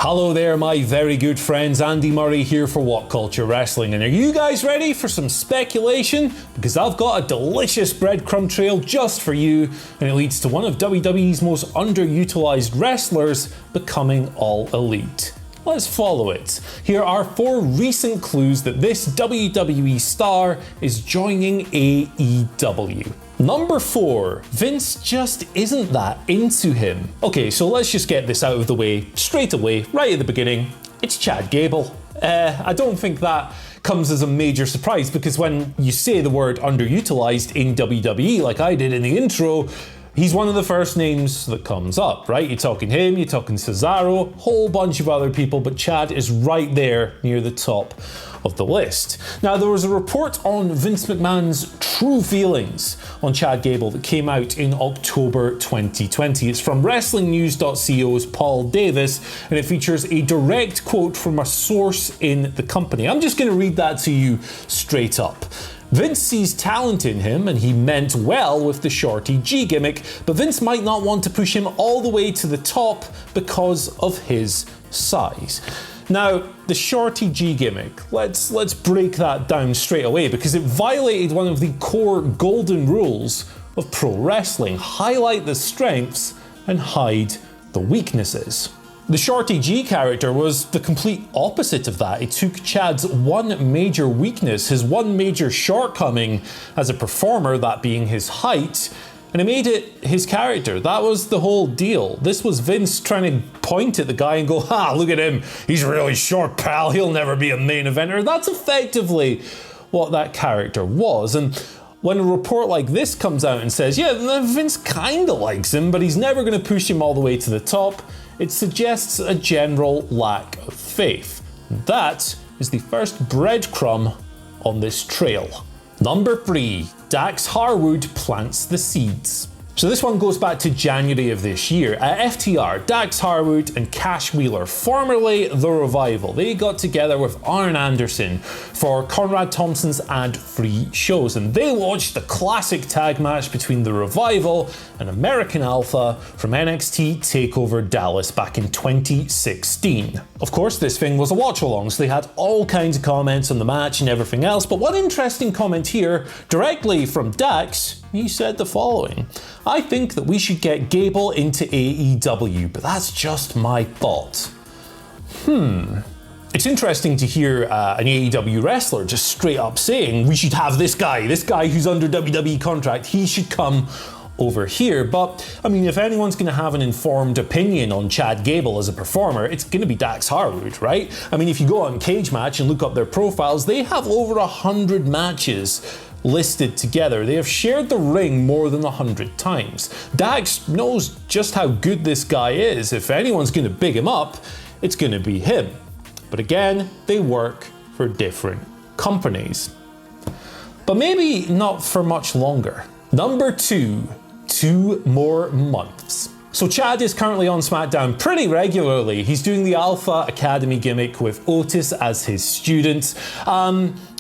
Hello there, my very good friends. Andy Murray here for What Culture Wrestling. And are you guys ready for some speculation? Because I've got a delicious breadcrumb trail just for you, and it leads to one of WWE's most underutilized wrestlers becoming all elite. Let's follow it. Here are 4 recent clues that this WWE star is joining AEW. Number 4, Vince just isn't that into him. Okay, so let's just get this out of the way straight away, right at the beginning. It's Chad Gable. I don't think that comes as a major surprise, because when you say the word underutilized in WWE, like I did in the intro, he's one of the first names that comes up, right? You're talking him, you're talking Cesaro, whole bunch of other people, but Chad is right there near the top of the list. Now, there was a report on Vince McMahon's true feelings on Chad Gable that came out in October 2020. It's from WrestlingNews.co's Paul Davis, and it features a direct quote from a source in the company. I'm just going to read that to you straight up. Vince sees talent in him, and he meant well with the Shorty G gimmick, but Vince might not want to push him all the way to the top because of his size. Now, the Shorty G gimmick, let's break that down straight away, because it violated one of the core golden rules of pro wrestling: highlight the strengths and hide the weaknesses. The Shorty G character was the complete opposite of that. It took Chad's one major weakness, his one major shortcoming as a performer, that being his height, and it made it his character. That was the whole deal. This was Vince trying to point at the guy and go, "Ha, look at him, he's really short, pal, he'll never be a main eventer." That's effectively what that character was. And when a report like this comes out and says, yeah, Vince kinda likes him, but he's never gonna push him all the way to the top, it suggests a general lack of faith. That is the first breadcrumb on this trail. Number 3, Dax Harwood plants the seeds. So this one goes back to January of this year. At FTR, Dax Harwood and Cash Wheeler, formerly The Revival, they got together with Arn Anderson for Conrad Thompson's ad-free shows, and they launched the classic tag match between The Revival and American Alpha from NXT TakeOver Dallas back in 2016. Of course, this thing was a watch-along, so they had all kinds of comments on the match and everything else, but one interesting comment here, directly from Dax, he said the following: "I think that we should get Gable into AEW, but that's just my thought." It's interesting to hear an AEW wrestler just straight up saying, we should have this guy who's under WWE contract, he should come over here. But I mean, if anyone's going to have an informed opinion on Chad Gable as a performer, it's going to be Dax Harwood, right? I mean, if you go on Cage Match and look up their profiles, they have over 100 matches listed together. They have shared the ring more than 100 times. Dax knows just how good this guy is. If anyone's going to big him up, it's going to be him. But again, they work for different companies. But maybe not for much longer. Number 2, 2 more months. So Chad is currently on SmackDown pretty regularly. He's doing the Alpha Academy gimmick with Otis as his student.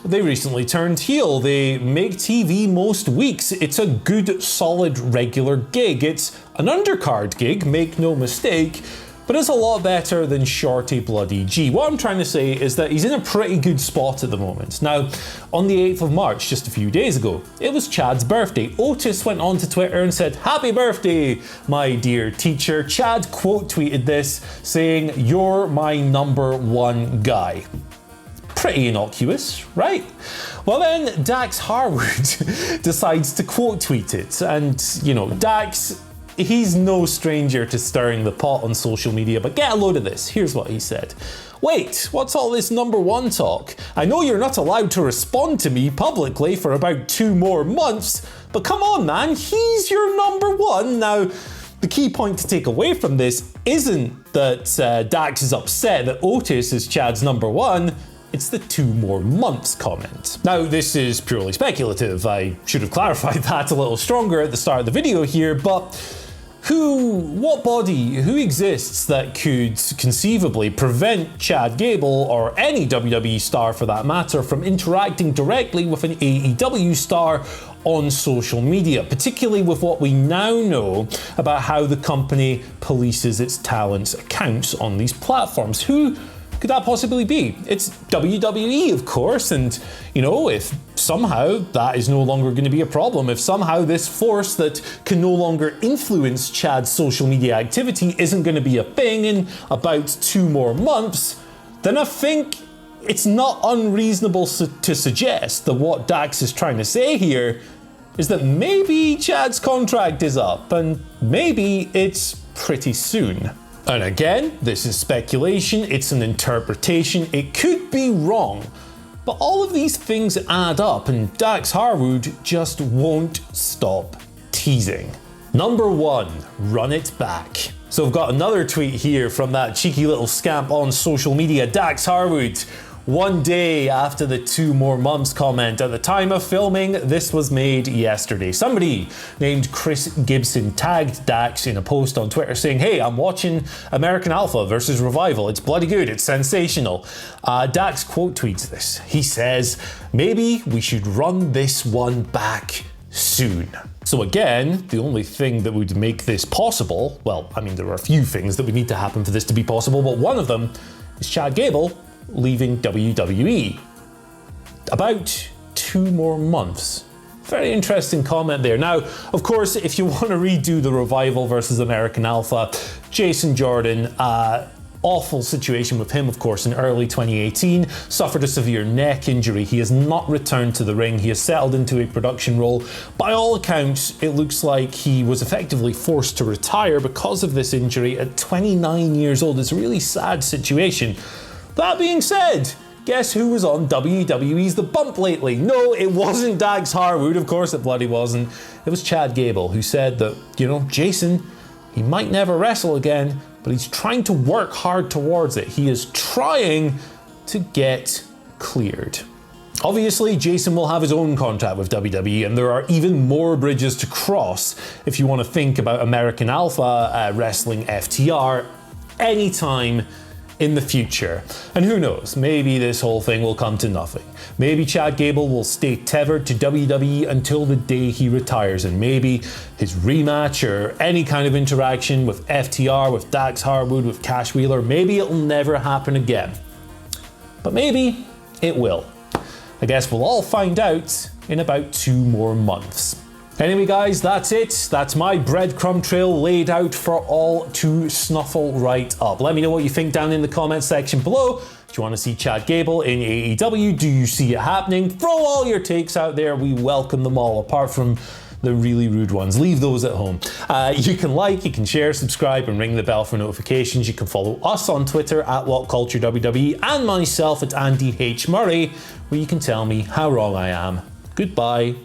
They recently turned heel. They make TV most weeks. It's a good, solid, regular gig. It's an undercard gig, make no mistake, but it's a lot better than Shorty Bloody G. What I'm trying to say is that he's in a pretty good spot at the moment. Now, on the 8th of March, just a few days ago, it was Chad's birthday. Otis went on to Twitter and said, "Happy birthday, my dear teacher." Chad quote tweeted this, saying, "You're my number 1 guy." Pretty innocuous, right? Well then, Dax Harwood decides to quote tweet it. And, you know, Dax, he's no stranger to stirring the pot on social media, but get a load of this. Here's what he said. "Wait, what's all this number 1 talk? I know you're not allowed to respond to me publicly for about 2 more months, but come on, man, he's your number 1. Now, the key point to take away from this isn't that Dax is upset that Otis is Chad's number 1, it's the 2 more months comment. Now, this is purely speculative. I should have clarified that a little stronger at the start of the video here, but what body, who exists that could conceivably prevent Chad Gable, or any WWE star for that matter, from interacting directly with an AEW star on social media, particularly with what we now know about how the company polices its talents' accounts on these platforms. Who could that possibly be? It's WWE, of course, and if somehow that is no longer going to be a problem, if somehow this force that can no longer influence Chad's social media activity isn't going to be a thing in about 2 more months, then I think it's not unreasonable to suggest that what Dax is trying to say here is that maybe Chad's contract is up, and maybe it's pretty soon. And again, this is speculation, it's an interpretation, it could be wrong, but all of these things add up and Dax Harwood just won't stop teasing. Number 1, run it back. So I've got another tweet here from that cheeky little scamp on social media, Dax Harwood. 1 day after the 2 more months comment. At the time of filming, this was made yesterday. Somebody named Chris Gibson tagged Dax in a post on Twitter saying, "Hey, I'm watching American Alpha versus Revival. It's bloody good. It's sensational." Dax quote tweets this. He says, "Maybe we should run this one back soon." So again, the only thing that would make this possible, well, I mean, there are a few things that would need to happen for this to be possible, but one of them is Chad Gable leaving WWE. About 2 more months. Very interesting comment there. Now, of course, if you want to redo the Revival versus American Alpha, Jason Jordan, awful situation with him, of course, in early 2018, suffered a severe neck injury. He has not returned to the ring. He has settled into a production role. By all accounts, it looks like he was effectively forced to retire because of this injury at 29 years old. It's a really sad situation. That being said, guess who was on WWE's The Bump lately? No, it wasn't Dax Harwood, of course it bloody wasn't. It was Chad Gable, who said that, Jason, he might never wrestle again, but he's trying to work hard towards it. He is trying to get cleared. Obviously, Jason will have his own contract with WWE, and there are even more bridges to cross if you want to think about American Alpha wrestling FTR anytime in the future. And who knows, maybe this whole thing will come to nothing. Maybe Chad Gable will stay tethered to WWE until the day he retires, and maybe his rematch or any kind of interaction with FTR, with Dax Harwood, with Cash Wheeler, maybe it'll never happen again. But maybe it will. I guess we'll all find out in about 2 more months. Anyway guys, that's it. That's my breadcrumb trail laid out for all to snuffle right up. Let me know what you think down in the comments section below. Do you want to see Chad Gable in AEW? Do you see it happening? Throw all your takes out there. We welcome them all, apart from the really rude ones. Leave those at home. You can like, you can share, subscribe, and ring the bell for notifications. You can follow us on Twitter at WhatCultureWWE and myself at Andy H. Murray, where you can tell me how wrong I am. Goodbye.